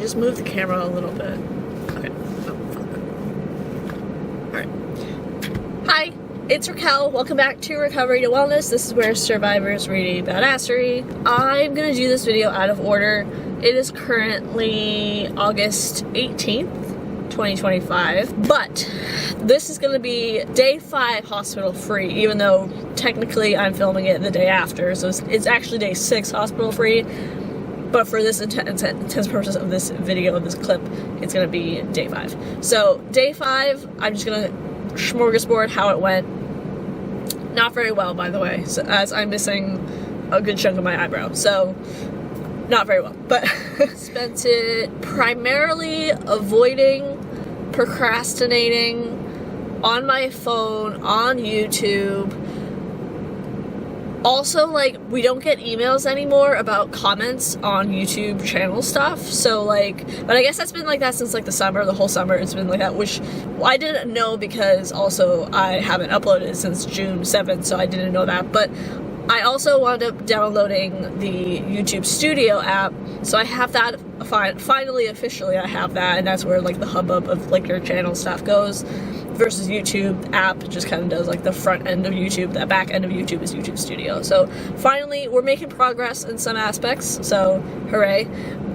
just move the camera a little bit. Okay. Oh, fuck. Alright. Hi, it's Raquel. Welcome back to Recovery to Wellness. This is where survivors read badassery. I'm gonna do this video out of order. It is currently August 18th, 2025, but this is gonna be day 5 hospital free, even though technically I'm filming it the day after, so it's actually day 6 hospital free. But for this intense purpose of this video, of this clip, it's gonna be day 5. So day 5, I'm just gonna smorgasbord how it went. Not very well, by the way, so, as I'm missing a good chunk of my eyebrow. So not very well, but spent it primarily avoiding, procrastinating, on my phone, on YouTube. Also, like, we don't get emails anymore about comments on YouTube channel stuff, so, like, but I guess that's been like that since, like, the summer, the whole summer it's been like that, which I didn't know because also I haven't uploaded since June 7th, so I didn't know that, but I also wound up downloading the YouTube Studio app, so I have that, finally, officially I have that, and that's where, like, the hubbub of, like, your channel stuff goes, versus YouTube app just kind of does, like, the front end of YouTube. The back end of YouTube is YouTube Studio. So, finally, we're making progress in some aspects, so, hooray.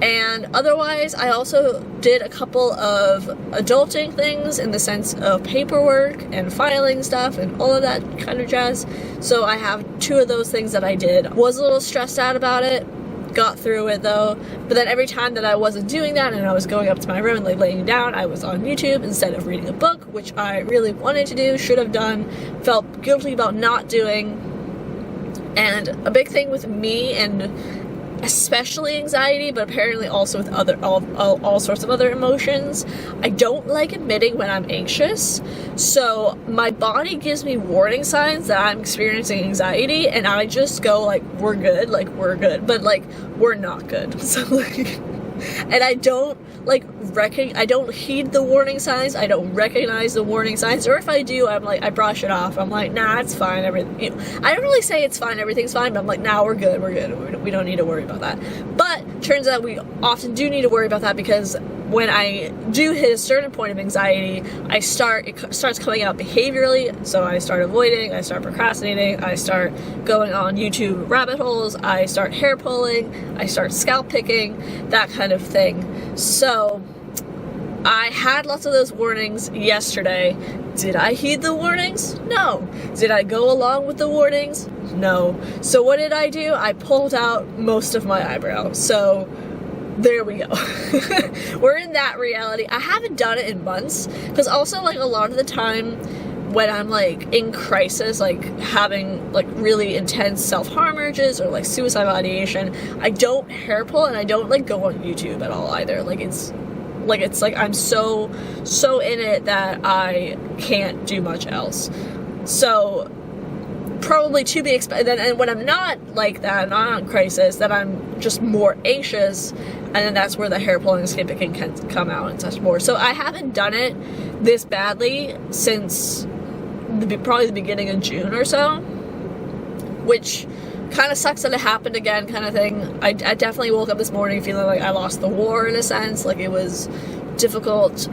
And otherwise, I also did a couple of adulting things in the sense of paperwork and filing stuff and all of that kind of jazz. So I have 2 of those things that I did. Was a little stressed out about it, got through it though, but then every time that I wasn't doing that and I was going up to my room and, like, laying down, I was on YouTube instead of reading a book, which I really wanted to do, should have done, felt guilty about not doing. And a big thing with me, and especially anxiety, but apparently also with other all sorts of other emotions, I don't like admitting when I'm anxious. So my body gives me warning signs that I'm experiencing anxiety, and I just go, like, we're good, but, like, we're not good. So, like, and I don't, like, I don't heed the warning signs, I don't recognize the warning signs, or if I do, I'm like, I brush it off, I'm like, nah, it's fine, everything, you know, I don't really say it's fine, everything's fine, but I'm like, nah, we're good, we don't need to worry about that. But turns out we often do need to worry about that, because when I do hit a certain point of anxiety, it starts coming out behaviorally, so I start avoiding, I start procrastinating, I start going on YouTube rabbit holes, I start hair pulling, I start scalp picking, that kind of thing. So I had lots of those warnings yesterday. Did I heed the warnings? No. Did I go along with the warnings? No. So what did I do? I pulled out most of my eyebrow. So there we go. We're in that reality. I haven't done it in months, because also, like, a lot of the time when I'm, like, in crisis, like, having, like, really intense self-harm urges or, like, suicidal ideation, I don't hair pull and I don't, like, go on YouTube at all either. It's like I'm so in it that I can't do much else. So probably to be expected. And when I'm not like that, not on crisis, that I'm just more anxious, and then that's where the hair pulling and skin picking can come out and such more. So I haven't done it this badly since probably the beginning of June or so, which kind of sucks that it happened again, kind of thing. I definitely woke up this morning feeling like I lost the war in a sense, like it was difficult.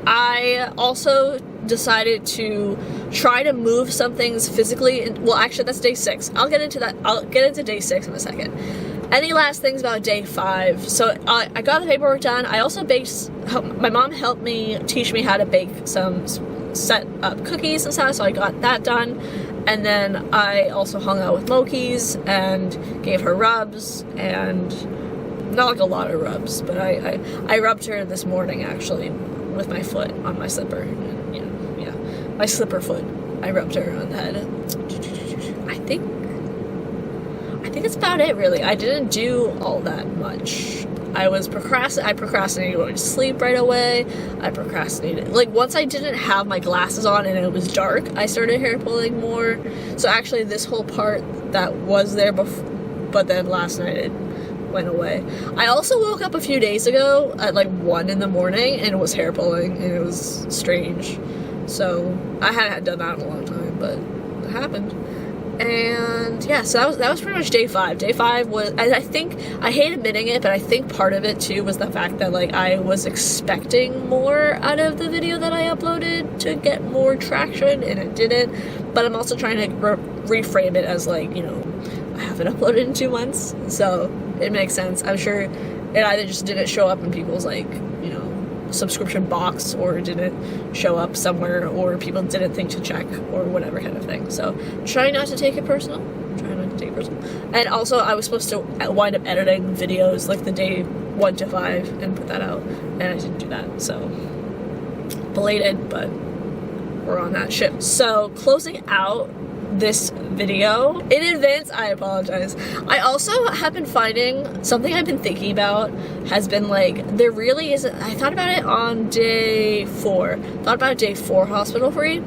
I also decided to try to move some things physically. Well, actually, that's day 6. I'll get into that. I'll get into day 6 in a second. Any last things about day 5? So I got the paperwork done. I also my mom helped me, teach me how to bake some set up cookies and stuff, so I got that done. And then I also hung out with Moki's and gave her rubs, and not like a lot of rubs, but I rubbed her this morning actually with my foot on my slipper. Yeah, my slipper foot. I rubbed her on the head. I think that's about it, really. I didn't do all that much. I procrastinated going to sleep right away. I procrastinated. Like, once I didn't have my glasses on and it was dark, I started hair pulling more. So actually, this whole part that was there before, but then last night it went away. I also woke up a few days ago at like 1 in the morning and was hair pulling, and it was strange. So I hadn't done that in a long time, but it happened. And yeah, so that was pretty much day 5. Day 5 was, I think, I hate admitting it, but I think part of it too was the fact that like I was expecting more out of the video that I uploaded to get more traction, and it didn't. But I'm also trying to reframe it as like, you know, I haven't uploaded in 2 months, so it makes sense. I'm sure it either just didn't show up in people's like, you know, subscription box, or didn't show up somewhere, or people didn't think to check, or whatever kind of thing. So try not to take it personal. And also I was supposed to wind up editing videos like the day 1 to 5 and put that out, and I didn't do that, so belated, but we're on that ship. So closing out this video in advance, I apologize. I also have been finding something I've been thinking about has been like, there really isn't, I thought about it on day 4, thought about day 4 hospital free.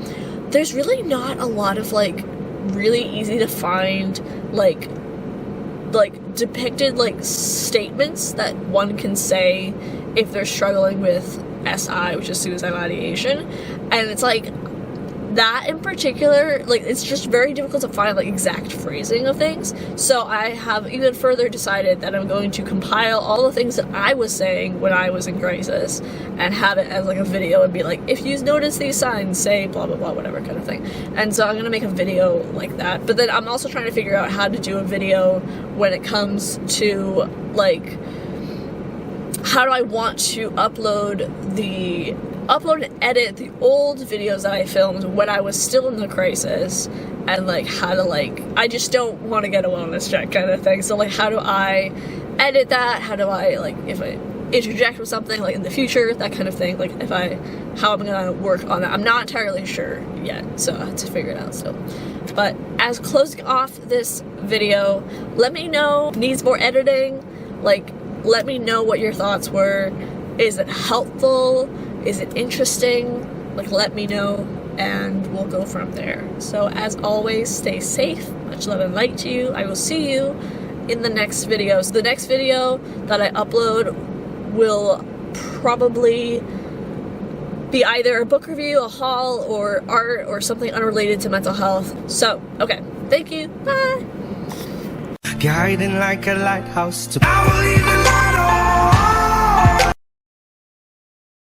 There's really not a lot of like really easy to find like depicted like statements that one can say if they're struggling with SI, which is suicidal ideation. And it's like, that in particular, like, it's just very difficult to find like exact phrasing of things. So I have even further decided that I'm going to compile all the things that I was saying when I was in crisis and have it as like a video and be like, if you notice these signs, say blah blah blah, whatever kind of thing. And so I'm gonna make a video like that. But then I'm also trying to figure out how to do a video when it comes to like, how do I want to upload and edit the old videos that I filmed when I was still in the crisis, and like how to like, I just don't want to get a wellness check kind of thing. So like, how do I edit that? How do I like, if I interject with something like in the future, that kind of thing, like how I'm gonna work on that. I'm not entirely sure yet, so I have to figure it out still. But as closing off this video, let me know, needs more editing, like let me know what your thoughts were. Is it helpful? Is it interesting? Like, let me know, and we'll go from there. So as always, stay safe, much love and light to you. I will see you in the next video. So the next video that I upload will probably be either a book review, a haul, or art, or something unrelated to mental health. So, okay, thank you, bye! Guiding like a lighthouse to I will leave the light on.